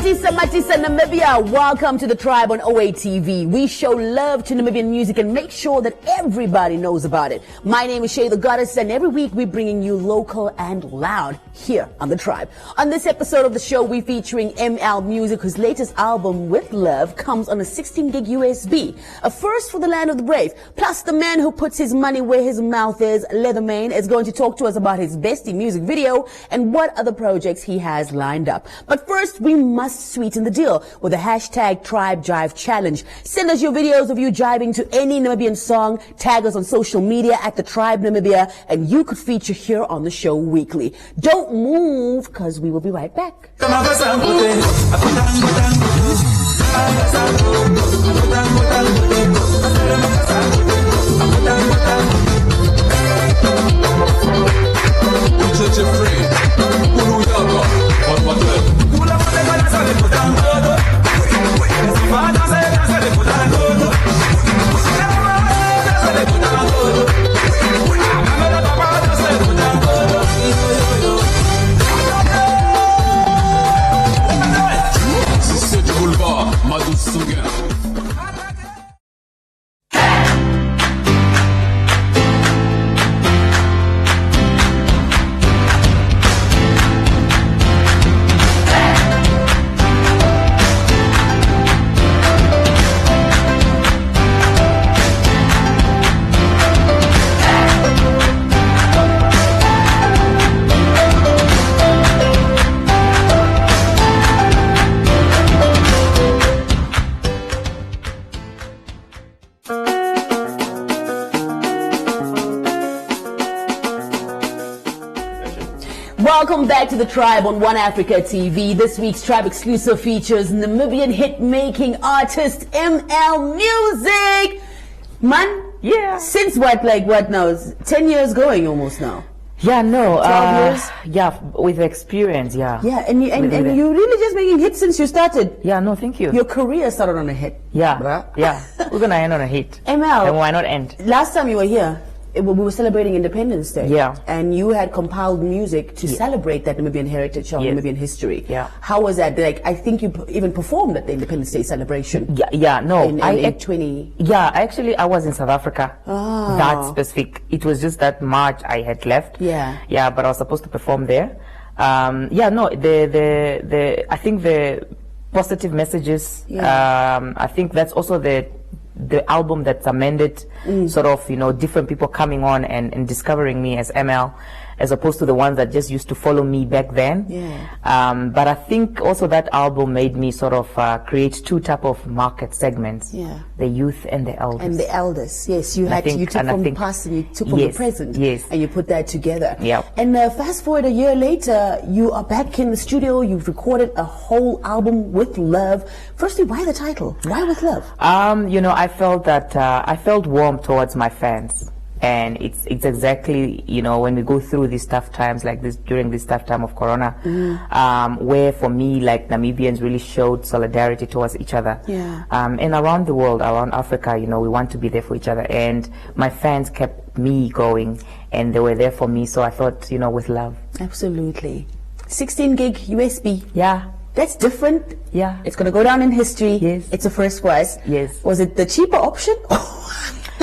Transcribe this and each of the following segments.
Matisa, Namibia. Welcome to the Tribe on OA TV. We show love to Namibian music and make sure that everybody knows about it. My name is Shay the Goddess, and every week we're bringing you local and loud here on the Tribe. On this episode of the show, we're featuring ML Music, whose latest album, With Love, comes on a 16-gig USB. A first for the land of the brave. Plus, the man who puts his money where his mouth is, Leatherman, is going to talk to us about his bestie music video and what other projects he has lined up. But first, we must sweeten the deal with the hashtag Tribe Jive Challenge. Send us your videos of you jiving to any Namibian song, tag us on social media at the Tribe Namibia, and you could feature here on the show weekly. Don't move, because we will be right back. Welcome back to the Tribe on One Africa TV. This week's Tribe exclusive features Namibian hit-making artist ML Music. Man, yeah. Since what now? It's 10 years going almost now. Yeah, no. 12 years? Yeah, with experience, yeah. Yeah, and you're really just making hits since you started. Yeah, no, thank you. Your career started on a hit. Yeah, bruh. Yeah. We're gonna end on a hit. ML. And why not end? Last time you were here, we were celebrating Independence Day. Yeah. And you had compiled music to celebrate that Namibian heritage or Namibian history. Yeah. How was that? Like, I think you even performed at the Independence Day celebration. Yeah, no. In 20... Yeah, actually, I was in South Africa. Oh. That specific. It was just that March I had left. Yeah. Yeah, but I was supposed to perform there. Yeah, no, I think the positive messages, I think that's also the album that's amended, sort of, different people coming on and discovering me as ML, as opposed to the ones that just used to follow me back then. Yeah. But I think also that album made me sort of create two type of market segments. Yeah. The youth and the elders. And the elders, yes. You took from the past and you took from the present. Yes. And you put that together. Yeah. And fast forward a year later, you are back in the studio. You've recorded a whole album, With Love. Firstly, why the title? Why With Love? I felt that I felt warm towards my fans. And it's exactly, when we go through these tough times like this, during this tough time of Corona, where for me, like, Namibians really showed solidarity towards each other. Yeah. And around the world, around Africa, we want to be there for each other. And my fans kept me going, and they were there for me. So I thought, With Love. Absolutely. 16-gig USB. Yeah. That's different. Yeah. It's going to go down in history. Yes. It's a first for us. Yes. Was it the cheaper option?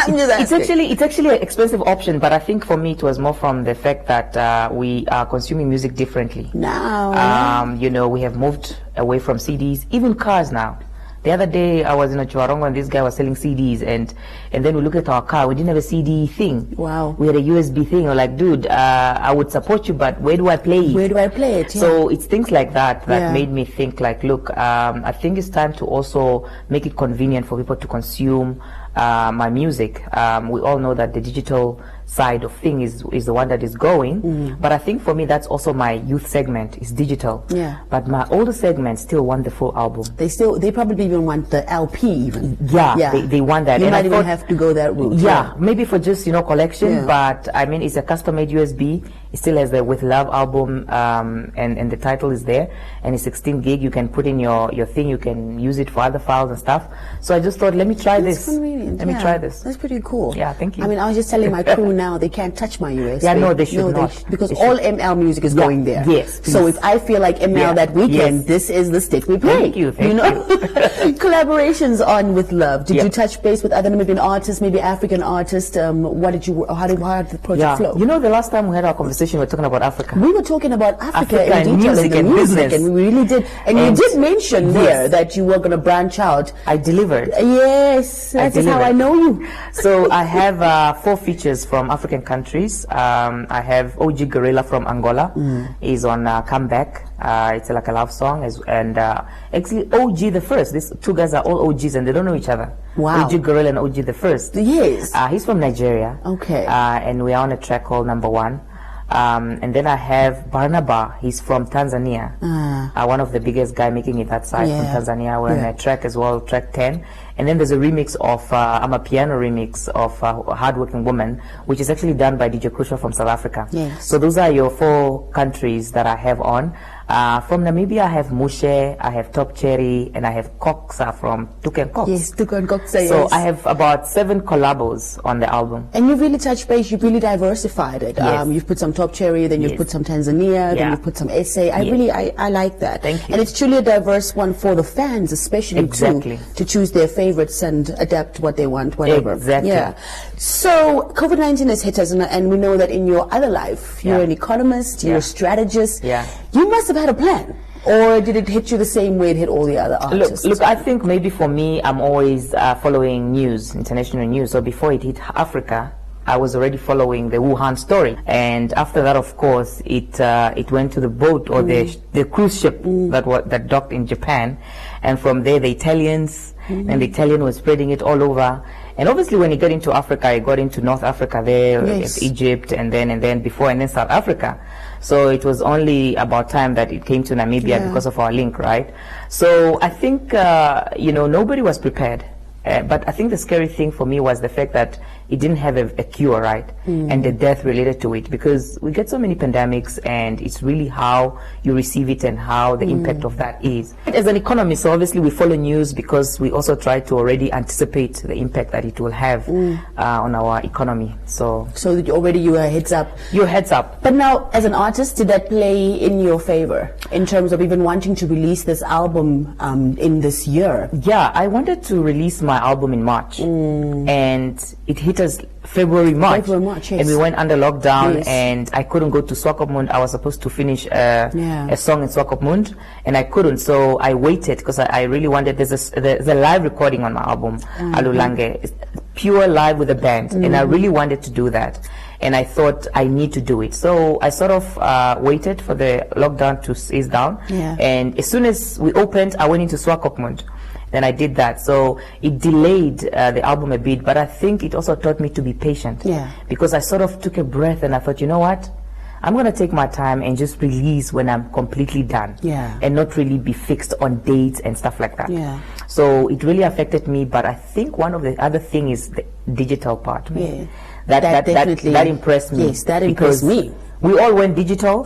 It's actually an expensive option, but I think for me it was more from the fact that we are consuming music differently. Now, we have moved away from CDs, even cars now. The other day I was in a Chuarongo and this guy was selling CDs, and then we looked at our car, we didn't have a CD thing. Wow. We had a USB thing. We're like, dude, I would support you, but where do I play it? Where do I play it? Yeah. So it's things like that made me think, like, look, I think it's time to also make it convenient for people to consume my music. We all know that the digital side of things is the one that is going, but I think for me that's also my youth segment is digital. Yeah. But my older segment still want the full album. They probably even want the LP even. Yeah. They want that. You might even have to go that route. Yeah, maybe for just collection, but I mean it's a custom-made USB. It still has the With Love album, and the title is there, and it's 16 gig. You can put in your thing. You can use it for other files and stuff. So I just thought, let me try this. Convenient. Let me try this. That's pretty cool. Yeah, thank you. I mean, I was just telling my crew now they can't touch my US. Yeah, no, they should not. Because all ML music is going there. Yes. Please. So if I feel like ML that weekend, this is the stick we play. Thank you. Collaborations on with Love. Did you touch base with other Namibian artists, maybe African artists? How did the project flow? You know, the last time we had our conversation, we were talking about Africa. We were talking about Africa and music and business. And we really did. And you did mention there that you were going to branch out. I delivered. Yes, that's how I know you. So I have 4 features from African countries. I have OG Gorilla from Angola. He's on Comeback. It's like a love song. And actually, OG the First. These 2 guys are all OGs and they don't know each other. Wow. OG Gorilla and OG the First. Yes. He's from Nigeria. Okay. And we are on a track called Number One. And then I have Barnaba. He's from Tanzania. One of the biggest guy making it that side from Tanzania. We're on a track as well, track 10. And then there's a remix of I'm a piano remix of Hardworking Woman, which is actually done by DJ Crucial from South Africa. Yes. So those are your 4 countries that I have on. From Namibia, I have Mushe, I have Top Cherry, and I have Coxa from Tuken Cox. Yes, Tuken Coxa, So I have about 7 collabos on the album. And you've really touched base, you've really diversified it. Yes. You've put some Top Cherry, then you've put some Tanzania, then you've put some SA. I like that. Thank you. And it's truly a diverse one for the fans, especially too, to choose their favorites and adapt what they want, whatever. Exactly. Yeah. So COVID-19 has hit us, and we know that in your other life, you're an economist, you're a strategist. Yeah. You must have had a plan. Or did it hit you the same way it hit all the other artists? Look, I think maybe for me, I'm always following news, international news. So before it hit Africa, I was already following the Wuhan story. And after that, of course, it went to the boat or the cruise ship that docked in Japan. And from there, the Italians, and the Italian was spreading it all over. And obviously, when you get into Africa, you got into North Africa there, Egypt, and then South Africa. So it was only about time that it came to Namibia because of our link, right? So I think, nobody was prepared. But I think the scary thing for me was the fact that it didn't have a cure, right? And the death related to it, because we get so many pandemics and it's really how you receive it and how the impact of that is. As an economist, so obviously we follow news because we also try to already anticipate the impact that it will have on our economy. So that already you are heads up. Your heads up. But now, as an artist, did that play in your favor in terms of even wanting to release this album in this year? Yeah, I wanted to release my album in March, and it hit us February, March, yes. And we went under lockdown, and I couldn't go to Swakopmund. I was supposed to finish a song in Swakopmund, and I couldn't, so I waited because I really wanted. There's a live recording on my album, Alulange. It's pure live with a band, and I really wanted to do that. And I thought I need to do it. So I sort of waited for the lockdown to ease down. And as soon as we opened, I went into Swakopmund. Then I did that. So it delayed the album a bit, but I think it also taught me to be patient. Because I sort of took a breath and I thought, you know what? I'm going to take my time and just release when I'm completely done. And not really be fixed on dates and stuff like that. So it really affected me, but I think one of the other thing is the digital part. That impressed me. Yes, that impressed me. We all went digital.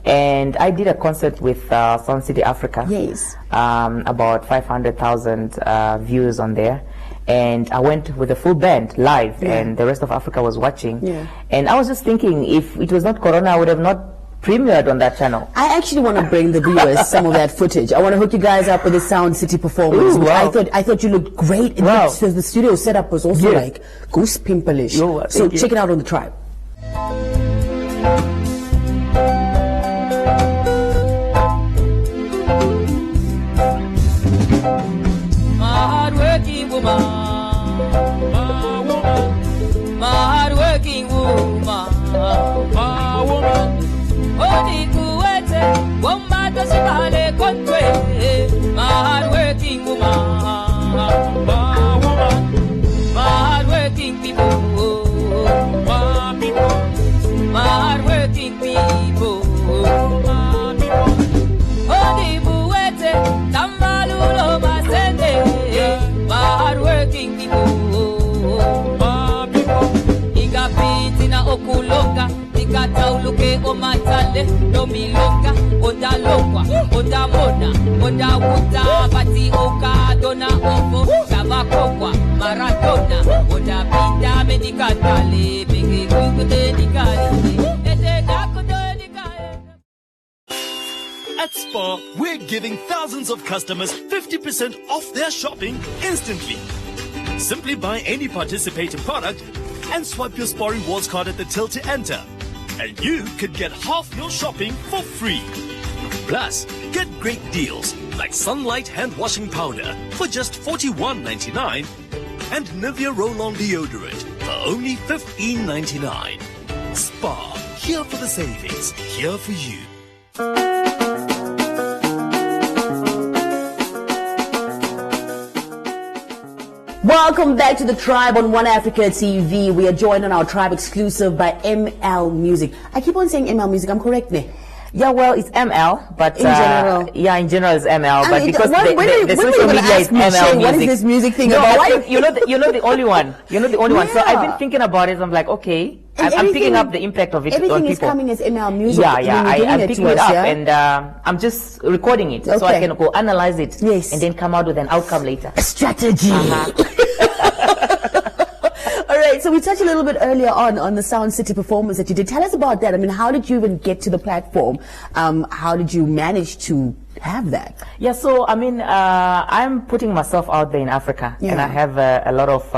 And I did a concert with Sound City Africa. About 500,000 views on there. And I went with a full band live, and the rest of Africa was watching. And I was just thinking, if it was not Corona, I would have not premiered on that channel. I actually want to bring the viewers some of that footage. I want to hook you guys up with the Sound City performance. Ooh, wow. I thought you looked great. So the studio setup was also like goose pimpleish. So check it out on the Tribe. My hard-working woman, my woman. Odi kuwete, woma tosibale kontwe. My hard-working woman, my woman. My hard-working people, my people. My hard-working people, my people. Odi buwete, tambalulo masende. My hard-working people, my people. Igapiti na okulonga, ikatauluke omatale, domilonga, odalokwa, odamona, odawuta, bati oka, dona ofo, shabakokwa, maratona, odapita medikatale, bege At Spar, we're giving thousands of customers 50% off their shopping instantly. Simply buy any participating product and swipe your Spar Rewards card at the till to enter. And you could get half your shopping for free. Plus, get great deals like Sunlight hand washing powder for just $41.99 and Nivea Roll-On deodorant for only $15.99. Spar, here for the savings, here for you. Welcome back to the Tribe on One Africa TV. We are joined on our Tribe exclusive by ML Music. I keep on saying ML Music. I'm correct, ne? Yeah, well, it's ML, but in general, yeah, in general it's ML, but because the social media is ML Music. What is this music thing no, about? I think you're not the only one. You're not the only one. So I've been thinking about it. I'm like, okay, I'm picking up the impact of it on people. Everything is coming as ML Music. Yeah, I'm picking it up, and I'm just recording it so I can go analyze it, and then come out with an outcome later. A strategy. All right, so we touched a little bit earlier on the Sound City performance that you did. Tell us about that. I mean, how did you even get to the platform? How did you manage to have that? Yeah, so I mean, I'm putting myself out there in Africa, and I have a lot of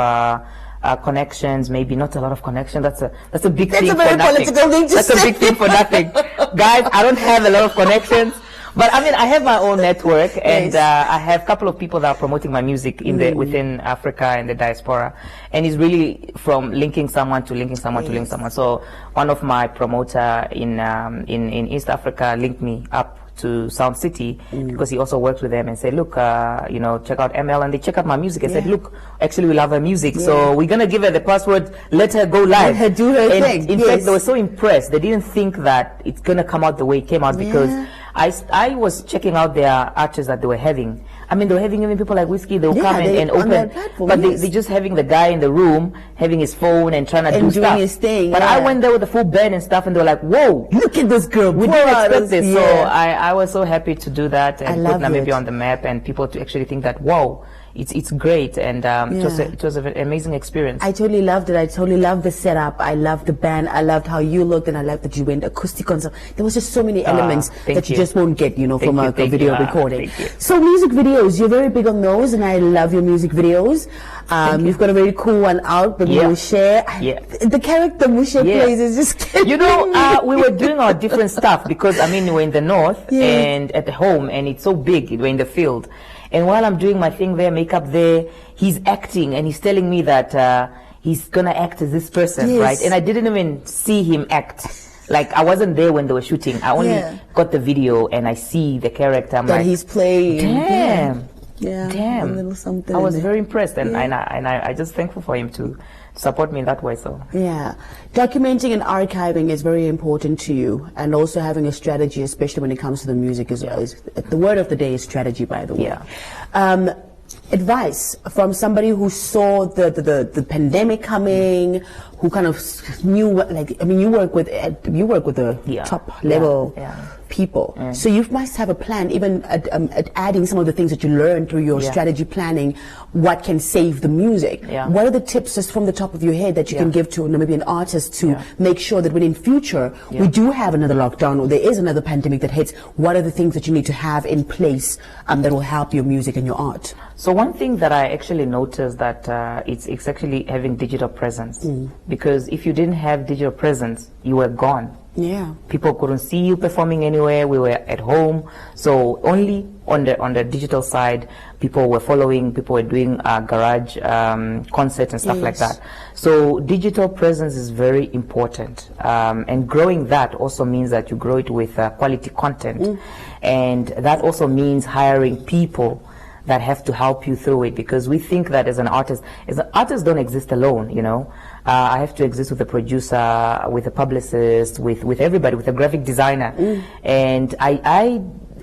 connections. Maybe not a lot of connections. That's a big thing for nothing. That's a very political thing to say. That's a big thing for nothing, guys. I don't have a lot of connections. But I mean, I have my own network, and I have a couple of people that are promoting my music within Africa and the diaspora, and it's really from linking someone to linking someone to linking someone. So one of my promoter in East Africa linked me up to Sound City because he also works with them and said, look, you know, check out ML, and they check out my music and said, look, actually we love her music, so we're gonna give her the password, let her go live, let her do her thing. In fact, they were so impressed. They didn't think that it's gonna come out the way it came out because I was checking out their artists that they were having. I mean, they were having even people like Whiskey. They would come and open, but they just having the guy in the room having his phone and trying to do stuff. His thing. But I went there with the full band and stuff, and they were like, "Whoa, look at this girl! We didn't expect this." So I was so happy to do that and put Namibia on the map, and people to actually think that, "Whoa." It's great, and it was an amazing experience. I totally loved it. I totally loved the setup. I loved the band. I loved how you looked, and I loved that you went acoustic concert. There was just so many elements that you just won't get, you know, from a video recording. So music videos, you're very big on those, and I love your music videos. You've got a very cool one out, the Mushe. The character Mushe plays is just you know, we were doing our different stuff because I mean we're in the north and at home, and it's so big. We're in the field. And while I'm doing my thing there, makeup there, he's acting, and he's telling me that he's gonna act as this person, right? And I didn't even see him act. Like, I wasn't there when they were shooting. I only got the video, and I see the character. I'm like, he's playing. Damn. A little something. I was very impressed, and I just thankful for him to support me in that way. So documenting and archiving is very important to you, and also having a strategy, especially when it comes to the music, is the word of the day is strategy, by the way. Advice from somebody who saw the pandemic coming, who kind of knew what, like, I mean, you work with the top level people, so you must have a plan, even at adding some of the things that you learned through your strategy planning, what can save the music. What are the tips just from the top of your head that you can give to Namibian artists to make sure that when in future we do have another lockdown or there is another pandemic that hits, what are the things that you need to have in place that will help your music and your art? So one thing that I actually noticed that it's actually having digital presence, because if you didn't have digital presence, you were gone. People couldn't see you performing anywhere. We were at home, so only on the digital side, people were following. People were doing garage concerts and stuff like that. So digital presence is very important, and growing that also means that you grow it with quality content, and that also means hiring people that have to help you through it, because we think that as an artist don't exist alone, you know. I have to exist with a producer, with a publicist, with everybody, with a graphic designer. And I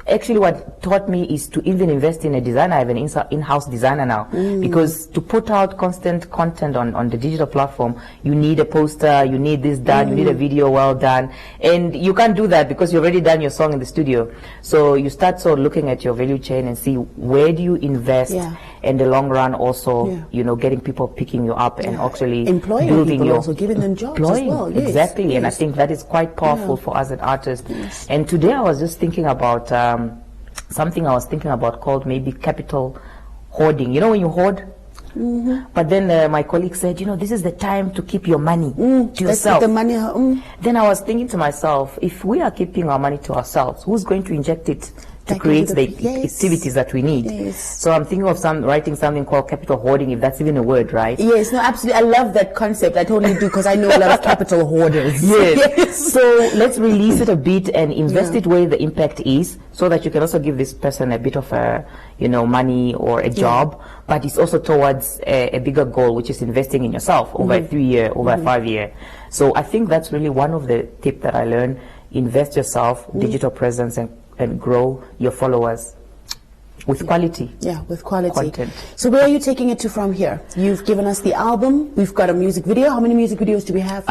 actually what taught me is to even invest in a designer. I have an in-house designer now, because to put out constant content on the digital platform, you need a poster, you need this done, you need a video well done, and you can't do that because you've already done your song in the studio. So you start sort of looking at your value chain and see where do you invest, in the long run also, you know, getting people picking you up and actually employing building people, your also giving them jobs as well. Yes. Exactly, and I think that is quite powerful for us as artists. And today I was just thinking about something I was thinking about called maybe capital hoarding. You know, when you hoard, but then my colleague said, you know, this is the time to keep your money to yourself. The money, Then I was thinking to myself, if we are keeping our money to ourselves, who's going to inject it to create the activities that we need? So I'm thinking of writing something called capital hoarding, if that's even a word, right? Yes, no, absolutely. I love that concept. I totally do, because I know a lot of capital hoarders. Yes. So let's release it a bit and invest it where the impact is, so that you can also give this person a bit of a, you know, money or a job, but it's also towards a bigger goal, which is investing in yourself over a 3-year, over a 5-year. So I think that's really one of the tips that I learned. Invest yourself, digital presence, and grow your followers with quality. Yeah, with quality content. So where are you taking it to from here? You've given us the album. We've got a music video. How many music videos do we have?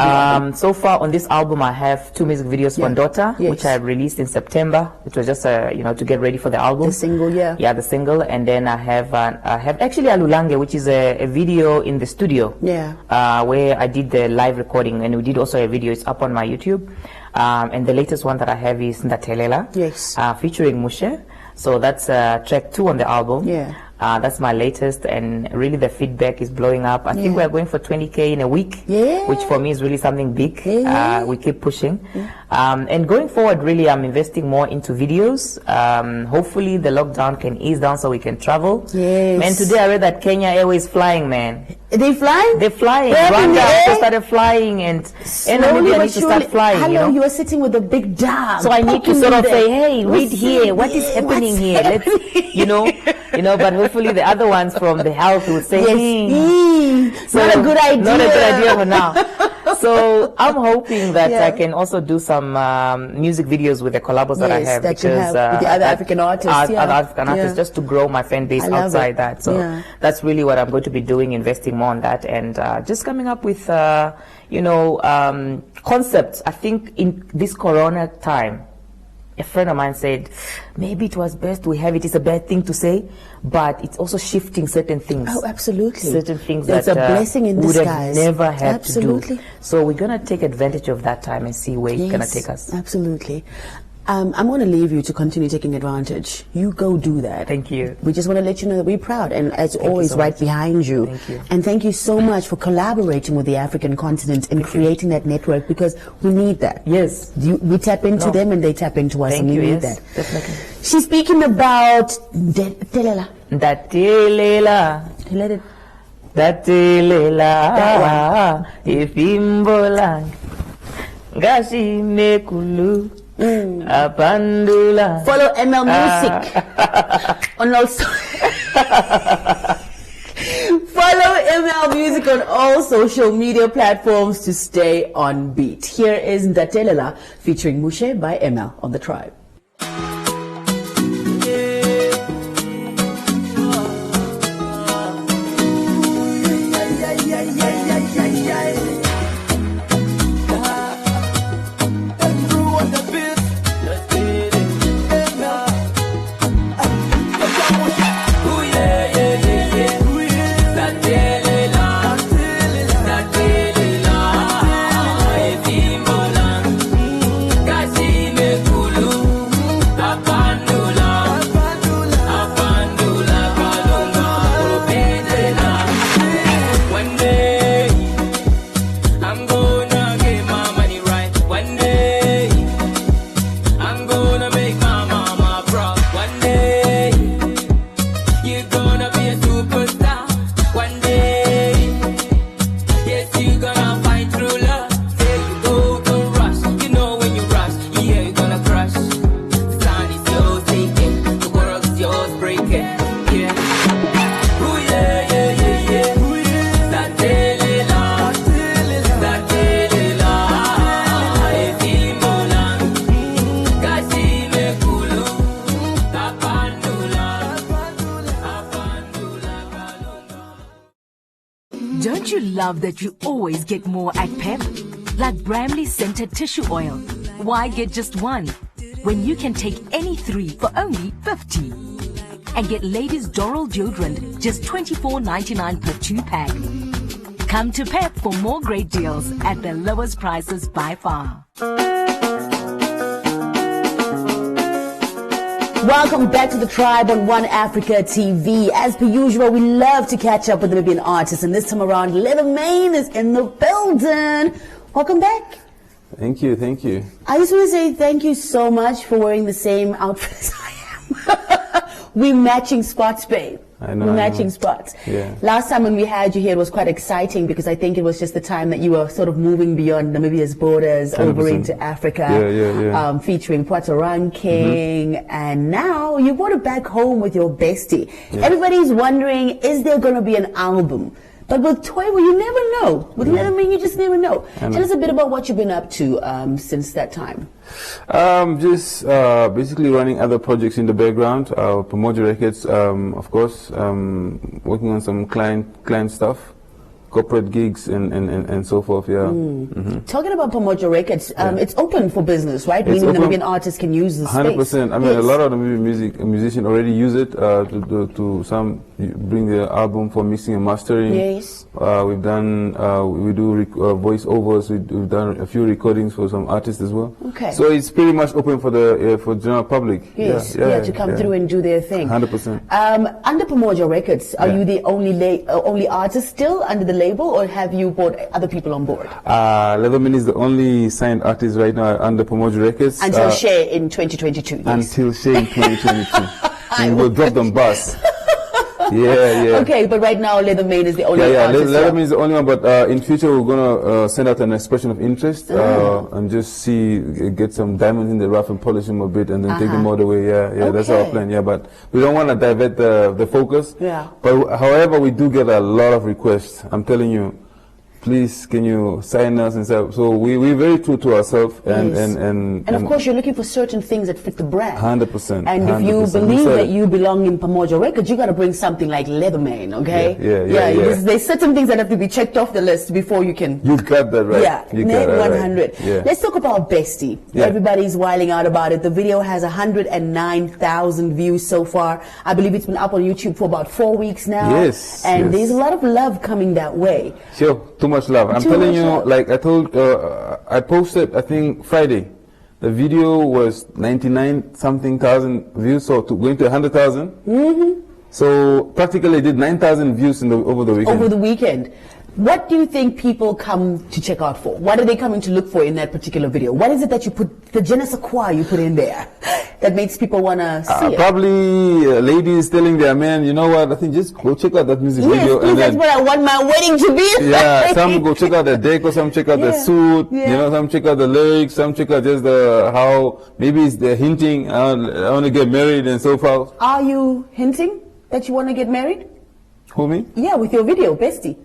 So far on this album, I have 2 music videos for Ndota, which I released in September. It was just you know, to get ready for the album. The single, yeah, the single. And then I have actually Alulange, which is a video in the studio. Where I did the live recording, and we did also a video. It's up on my YouTube. And the latest one that I have is Ndatelela, featuring Mushe. So that's track 2 on the album. That's my latest, and really the feedback is blowing up. I think we're going for 20K in a week, which for me is really something big. We keep pushing. And going forward, really, I'm investing more into videos. Hopefully the lockdown can ease down so we can travel. Man, today I read that Kenya Airways flying, man. They flying? They're flying. Rwanda also started flying, and Namibia needs to start flying. Hello, you know? are sitting with a big dam. So I need to sort of say, hey, read here. What is happening here? Let's, you know, but hopefully the other ones from the health will say, so not a good idea. Not a good idea for now. So I'm hoping that I can also do some music videos with the collabos that I have, because with the other African artists, other African artists, just to grow my fan base outside that. So that's really what I'm going to be doing, investing more on that, and just coming up with you know, concepts. I think in this Corona time, a friend of mine said, maybe it was best we have it. It's a bad thing to say, but it's also shifting certain things. Oh, absolutely. Certain things it's that a blessing in would disguise. have never had to do. So we're going to take advantage of that time and see where it's going to take us. Absolutely. I'm going to leave you to continue taking advantage. You go do that. Thank you. We just want to let you know that we're proud, and as always, right behind you. Thank you. And thank you so much for collaborating with the African continent and creating that network, because we need that. Yes. We tap into them and they tap into us, and we need that. Definitely. She's speaking about Ndatelela. Ndatelela. Ndatelela. Ifimbola. Gashi mekulu. Apandula. Follow ML Music on also follow ML Music on all social media platforms to stay on beat. Here is Ndatelela featuring Mushe by ML on The Tribe. love that you always get more at Pep? Like Bramley Scented Tissue Oil. Why get just one when you can take any 3 for only 50? And get ladies Doral deodorant just $24.99 per 2-pack. Come to Pep for more great deals at the lowest prices by far. Welcome back to the Tribe on One Africa TV. As per usual, we love to catch up with Namibian artists, and this time around, Leather Mane is in the building. Welcome back. Thank you, thank you. I just want to say thank you so much for wearing the same outfit as I am. We're matching spots, babe. I know. We're matching spots. Yeah. Last time when we had you here, it was quite exciting because I think it was just the time that you were sort of moving beyond Namibia's borders 100%. over into Africa. Yeah. Featuring Puerto Ranking. And now you brought it back home with your bestie. Yeah. Everybody's wondering, is there going to be an album? But with Toivo, you never know. With Leather Mane, you just never know. Tell us a bit about what you've been up to since that time. Just basically running other projects in the background. Pomoja Records, of course, working on some client stuff, corporate gigs and so forth, yeah. Talking about Pomoja Records, it's open for business, right? It's Meaning open. Namibian artists can use the space. 100%. I mean, a lot of the musicians already use it to some bring their album for mixing and mastering. Yes. We've done, we do voiceovers. We've done a few recordings for some artists as well. Okay. So it's pretty much open for the for general public. Yes. To come through and do their thing. 100%. Under Pomoja Records, are you the only artist still under the label, or have you brought other people on board? Leather Mane is the only signed artist right now under Pomoja Records. Until Share in 2022. Yes. Until Share in 2022. And we'll drop them bus. Yeah. Okay, but right now Leather Mane is the only artist. Leather Mane is the only one, but in future we're gonna send out an expression of interest and just get some diamonds in the rough and polish them a bit, and then take them all the way. Yeah, that's our plan. Yeah, but we don't want to divert the focus. Yeah. But however, we do get a lot of requests. I'm telling you. Please, can you sign us and stuff? So we're very true to ourselves, and of course you're looking for certain things that fit the brand. 100%. And if you believe that you belong in Pomoja Records, you got to bring something like Leather Mane, okay? Yeah. There's certain things that have to be checked off the list before you can. You got that right. Yeah, you Net got that 100. Right. Yeah. Let's talk about Bestie. Yeah. Everybody's wiling out about it. The video has 109,000 views so far. I believe it's been up on YouTube for about 4 weeks now. Yes. And there's a lot of love coming that way. Sure, too much love. I'm telling you, like I told, I posted, I think Friday, the video was 99-something thousand views, so going to 100,000. So practically did 9,000 views over the weekend. Over the weekend. What do you think people come to check out for? What are they coming to look for in that particular video? What is it that you put, the je ne sais quoi you put in there that makes people want to see it? Probably ladies telling their men, you know what, I think just go check out that music video. Yes, that's what I want my wedding to be. Yeah, some go check out the deco, some check out the suit, you know, some check out the lyrics, some check out just how, maybe they're hinting, I want to get married and so forth. Are you hinting that you want to get married? Who, me? Yeah, with your video, Bestie.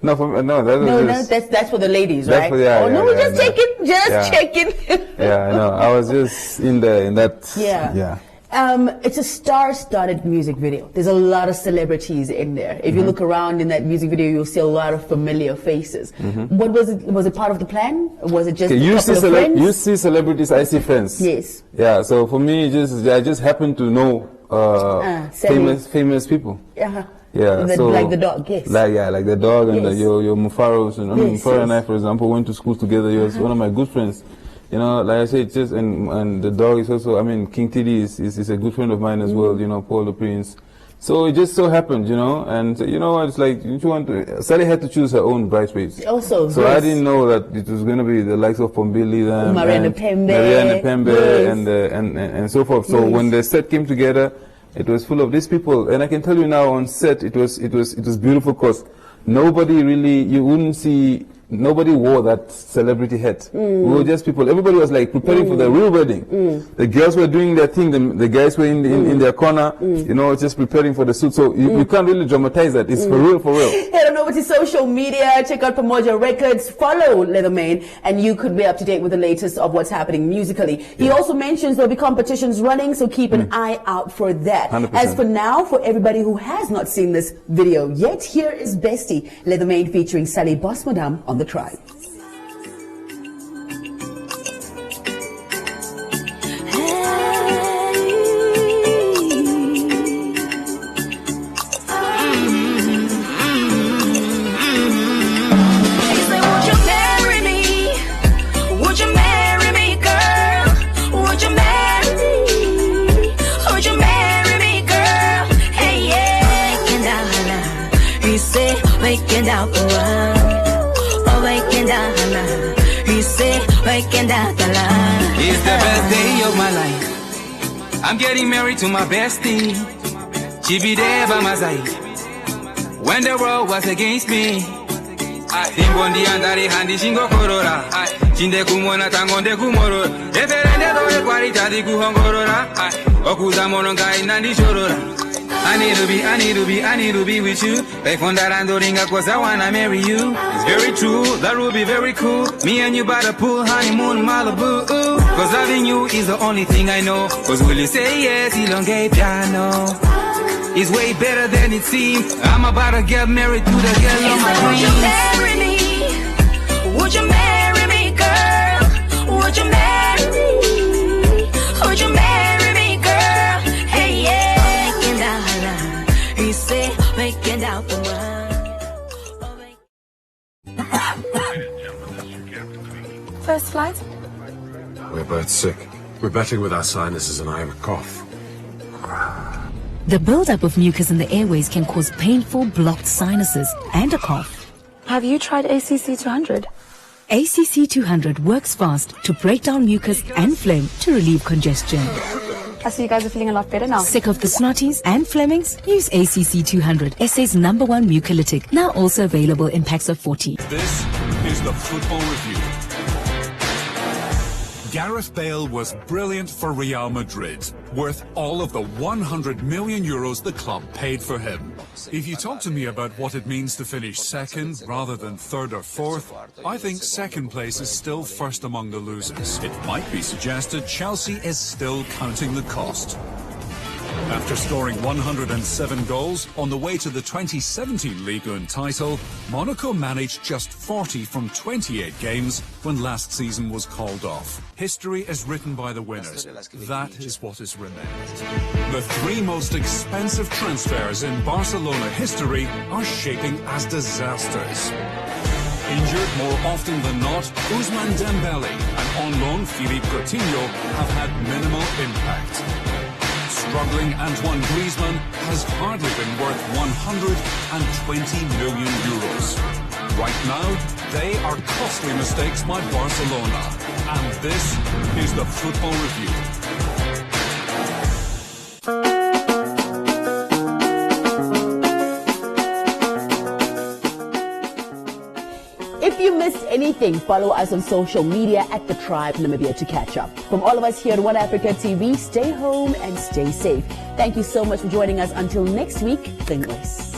No, that's for the ladies, right? Just checking. Yeah, I know. I was just in that. Yeah. It's a star-studded music video. There's a lot of celebrities in there. If you look around in that music video, you'll see a lot of familiar faces. What was it? Was it part of the plan? Was it just a couple of friends? You see celebrities, I see friends. Yes. Yeah. So for me, I just happen to know famous people. Yeah, so like the dog, yes. Like the dog and your Mufaros, and Mufaro and I, for example, went to school together. He was one of my good friends. You know, like I said, just and the dog is also. I mean, King Tidi is a good friend of mine as well. You know, Paul the Prince. So it just so happened, you know, and you know, it's like Sally had to choose her own bridesmaids. Also, so I didn't know that it was going to be the likes of Pombili, Mariana Pembe, and so forth. So when the set came together, it was full of these people, and I can tell you now on set, it was beautiful because nobody really, you wouldn't see, nobody wore that celebrity hat. We were just people. Everybody was like preparing for the real wedding. The girls were doing their thing. The guys were in their corner, you know, just preparing for the suit. So you can't really dramatize that. It's for real, for real. I don't know over to social media. Check out Pamoja Records. Follow Leatherman, and you could be up to date with the latest of what's happening musically. He also mentions there'll be competitions running, so keep an eye out for that. 100%. As for now, for everybody who has not seen this video yet, here is Bestie, Leatherman featuring Sally Boss Madame on The Tribe. It's the best day of my life. I'm getting married to my bestie. She be there by my side when the world was against me. Timbondi andari handi shingo korora. Chinde kumona tangonde kumorora. Referende doe kwarita di kuhongorora. Okuza mononga inandi shorora. I need to be with you. They found that I'm doing cause I wanna marry you. It's very true, that will be very cool. Me and you by the pool, honeymoon, Malibu. Cause loving you is the only thing I know. Cause will you say yes, elongate piano. It's way better than it seems. I'm about to get married to the girl of my dreams. Would you marry me? Would you marry me, girl? Would you marry me? Would you marry me, girl? Hey, yeah. Making out the First flight? We're both sick. We're battling with our sinuses and I have a cough. The buildup of mucus in the airways can cause painful blocked sinuses and a cough. Have you tried ACC 200? ACC 200 works fast to break down mucus and phlegm to relieve congestion. I see you guys are feeling a lot better now. Sick of the snotties and Flemings? Use ACC 200, SA's #1 mucolytic. Now also available in packs of 40. This is the Football Review. Gareth Bale was brilliant for Real Madrid, worth all of the 100 million euros the club paid for him. If you talk to me about what it means to finish second rather than third or fourth, I think second place is still first among the losers. It might be suggested Chelsea is still counting the cost. After scoring 107 goals on the way to the 2017 Ligue 1 title, Monaco managed just 40 from 28 games when last season was called off. History is written by the winners. That is what is remembered. The three most expensive transfers in Barcelona history are shaping as disasters. Injured more often than not, Ousmane Dembele and on loan Philippe Coutinho have had minimal impact. Struggling Antoine Griezmann has hardly been worth 120 million euros. Right now, they are costly mistakes by Barcelona. And this is the Football Review. If you missed anything, follow us on social media at The Tribe Namibia to catch up. From all of us here at One Africa TV, stay home and stay safe. Thank you so much for joining us. Until next week, Thingless.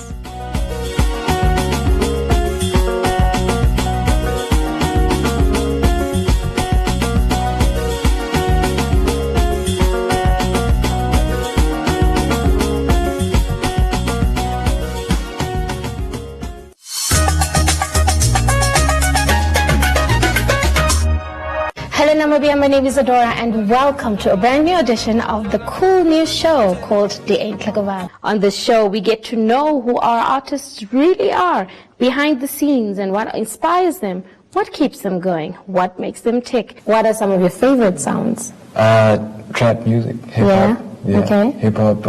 Namibia, my name is Adora and welcome to a brand new edition of the cool new show called The Ain't Like a Vibe. On this show, we get to know who our artists really are behind the scenes and what inspires them, what keeps them going, what makes them tick. What are some of your favorite sounds? Trap music, hip-hop. Yeah, okay. Hip-hop,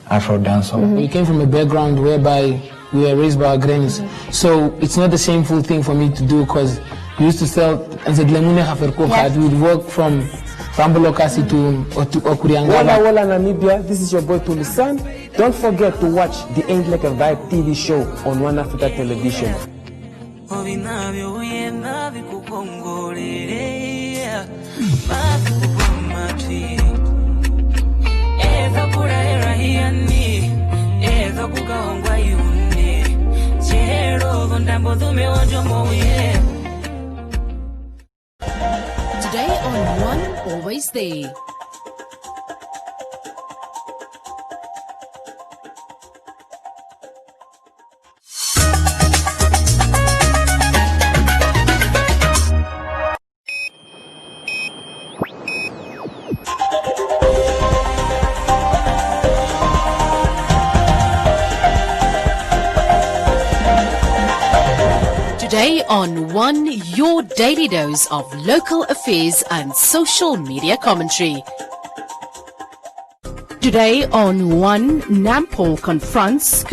Afro dancehall. We came from a background whereby we were raised by our grannies. So it's not the shameful thing for me to do because we used to sell and said we would work from Rambolokasi to Okurianga. Walla Namibia, this is your boy Tulisan. Don't forget to watch the Ain't Like a Vibe TV show on One Africa Television. Today on One Always There. Today on One, your daily dose of local affairs and social media commentary. Today on One, Nampol confronts